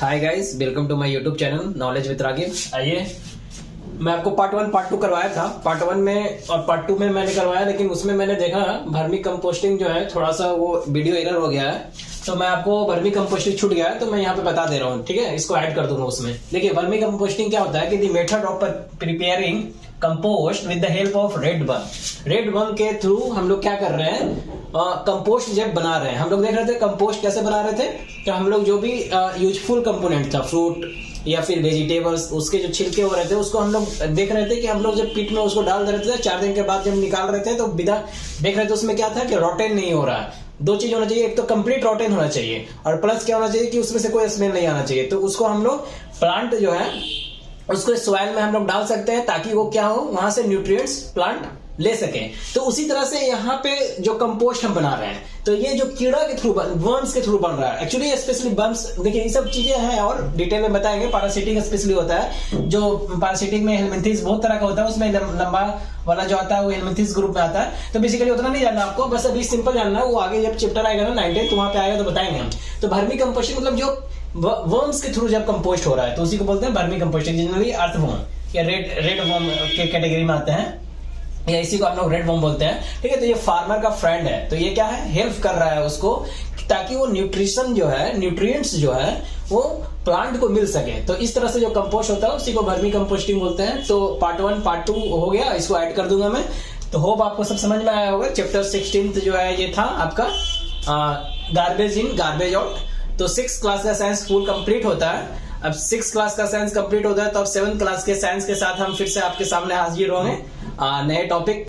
Hi guys, welcome to my YouTube channel knowledge with Ragib. आइए, मैं आपको पार्ट 1 पार्ट 2 करवाया था। पार्ट 1 में और पार्ट 2 में मैंने करवाया, लेकिन उसमें मैंने देखा वर्मी कंपोस्टिंग जो है थोड़ा सा वो वीडियो एरर हो गया है, तो मैं आपको वर्मी कंपोस्टिंग छूट गया है तो मैं यहाँ पे बता दे रहा हूँ। ठीक है, इसको ऐड कर दूंगा उसमें। देखिए, वर्मी कंपोस्टिंग क्या होता है कि the method of preparing compost with the help of red worm. Red worm के थ्रू हम लोग क्या कर रहे हैं, कंपोस्ट जब बना रहे हैं। हम लोग देख रहे थे कंपोस्ट कैसे बना रहे थे, तो हम लोग जो भी यूजफुल कंपोनेंट था, फ्रूट या फिर वेजिटेबल्स, उसके जो छिलके हो रहे थे उसको हम लोग देख रहे थे कि हम लोग जब पिट में उसको डाल दे रहे थे, 4 दिन के बाद जब निकाल रहे थे तो विदा देख रहे थे उसमें क्या था कि रोटेन नहीं हो रहा है। 2 चीज होना चाहिए, एक तो कंप्लीट रोटेन होना चाहिए और प्लस क्या होना चाहिए कि उसमें से कोई स्मेल नहीं आना चाहिए। तो उसको हम लोग प्लांट जो है उसको सॉइल में हम लोग डाल सकते हैं ताकि वो क्या हो, वहां से न्यूट्रिएंट्स प्लांट ले सके। तो उसी तरह से यहाँ पे जो कंपोस्ट हम बना रहे हैं, तो ये जो कीड़ा के थ्रू, वर्म्स के थ्रू बन रहा है। एक्चुअली स्पेशली वर्म्स, देखिए ये सब चीजें हैं और डिटेल में बताएंगे। पैरासिटिक स्पेशली होता है, जो पैरासिटिक में हेलमिंथिस बहुत तरह का होता है, उसमें लंबा वाला जो आता है वो हेलमिंथिस ग्रुप में आता है। तो बेसिकली उतना नहीं जानना आपको, बस अभी सिंपल जानना है। वो आगे जब चैप्टर आएगा ना 9th तो वहां पे आएगा तो बताएंगे हम। तो वर्मी कंपोस्टिंग मतलब जो वर्म्स के थ्रू जब कंपोस्ट हो रहा है तो उसी को बोलते हैं वर्मी कंपोस्टिंग। जनरली अर्थवर्म या रेड वर्म के कैटेगरी में आते हैं, या इसी को हम लोग रेड वर्म बोलते हैं। ठीक है, तो ये फार्मर का फ्रेंड है, तो ये क्या है, हेल्प कर रहा है उसको ताकि वो न्यूट्रिशन जो है, न्यूट्रिएंट्स जो है वो प्लांट को मिल सके। तो इस तरह से जो कंपोस्ट होता है उसी को वर्मी कंपोस्टिंग बोलते हैं। तो पार्ट 1 पार्ट 2 हो गया, इसको ऐड कर दूंगा मैं। तो होप आपको सब समझ में आया होगा। चैप्टर 16 जो है ये था आपका गार्बेज इन गार्बेज आउट। तो 6th क्लास का साइंस फुल कंप्लीट होता है। अब 6th क्लास का साइंस कंप्लीट होता है तो अब 7th क्लास के साइंस के साथ हम फिर से आपके सामने हाजिर होंगे नए टॉपिक